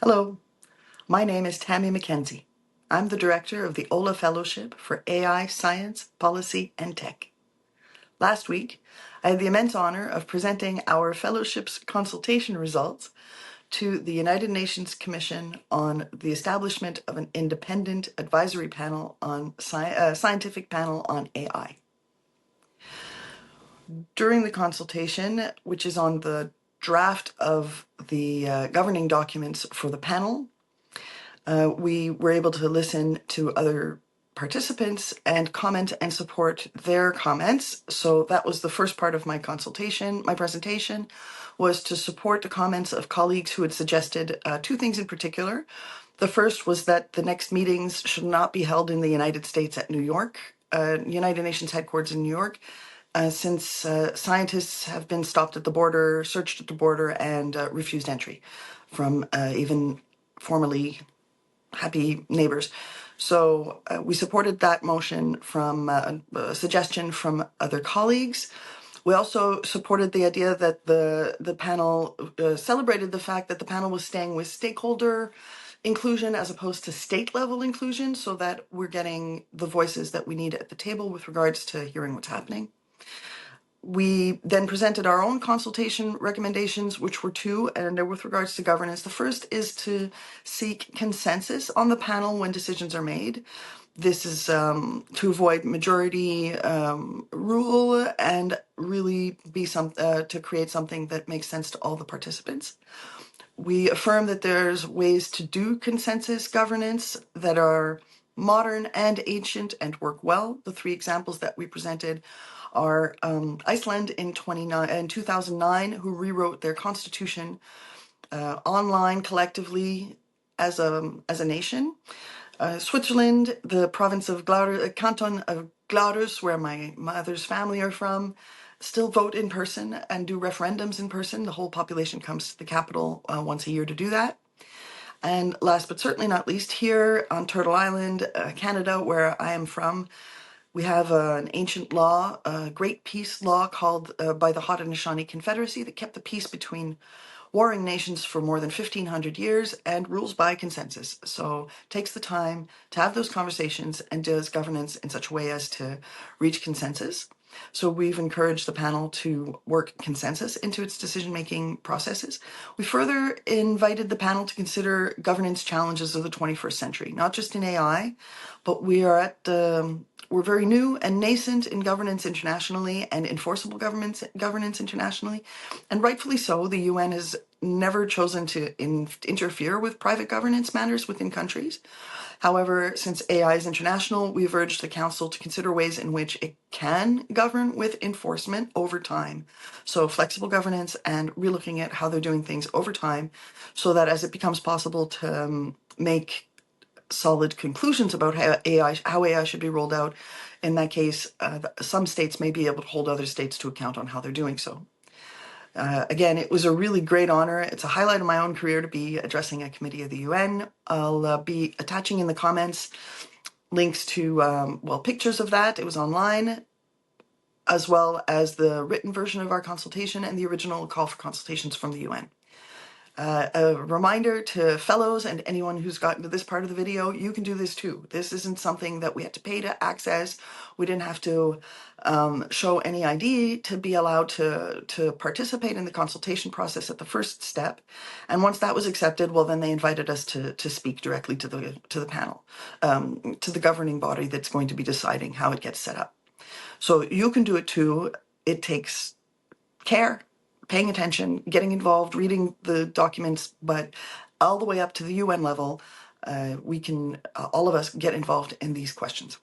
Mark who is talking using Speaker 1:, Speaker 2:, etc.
Speaker 1: Hello, my name is Tammy McKenzie. I'm the director of the Aula Fellowship for AI, Science, Policy, and Tech. Last week, I had the immense honor of presenting our fellowship's consultation results to the United Nations Commission on the establishment of an independent advisory panel on scientific panel on AI. During the consultation, which is on the draft of the governing documents for the panel, we were able to listen to other participants and comment and support their comments. So that was the first part of my consultation. My presentation was to support the comments of colleagues who had suggested two things in particular. The first was that the next meetings should not be held in the United States at New York, United Nations headquarters in New York, since scientists have been stopped at the border, searched at the border, and refused entry from even formerly happy neighbors. So we supported that motion from a suggestion from other colleagues. We also supported the idea that the panel celebrated the fact that the panel was staying with stakeholder inclusion as opposed to state level inclusion, so that we're getting the voices that we need at the table with regards to hearing what's happening. We then presented our own consultation recommendations, which were two, and they're with regards to governance. The first is to seek consensus on the panel when decisions are made. This is to avoid majority rule and really be to create something that makes sense to all the participants. We affirm that there's ways to do consensus governance that are modern and ancient and work well. The three examples that we presented are Iceland in 2009, who rewrote their constitution online collectively as a nation. Switzerland, the province of canton of Glarus, where my mother's family are from, still vote in person and do referendums in person. The whole population comes to the capital once a year to do that. And last but certainly not least, here on Turtle Island, Canada, where I am from, we have an ancient law, a great peace law called by the Haudenosaunee Confederacy that kept the peace between warring nations for more than 1,500 years and rules by consensus. So takes the time to have those conversations and does governance in such a way as to reach consensus. So we've encouraged the panel to work consensus into its decision-making processes. We further invited the panel to consider governance challenges of the 21st century, not just in AI, but we're very new and nascent in governance internationally and enforceable governance internationally. And rightfully so, the UN has never chosen to interfere with private governance matters within countries. However, since AI is international, we've urged the Council to consider ways in which it can govern with enforcement over time. So flexible governance and relooking at how they're doing things over time, so that as it becomes possible to make solid conclusions about how AI should be rolled out, in that case, some states may be able to hold other states to account on how they're doing so. Again, it was a really great honor. It's a highlight of my own career to be addressing a committee of the UN. I'll be attaching in the comments links to, pictures of that. It was online, as well as the written version of our consultation and the original call for consultations from the UN. A reminder to fellows and anyone who's gotten to this part of the video, you can do this too. This isn't something that we had to pay to access. We didn't have to show any ID to be allowed to participate in the consultation process at the first step. And once that was accepted, well, then they invited us to speak directly to the panel, to the governing body that's going to be deciding how it gets set up. So you can do it too. It takes care, paying attention, getting involved, reading the documents, but all the way up to the UN level, we can, all of us, get involved in these questions.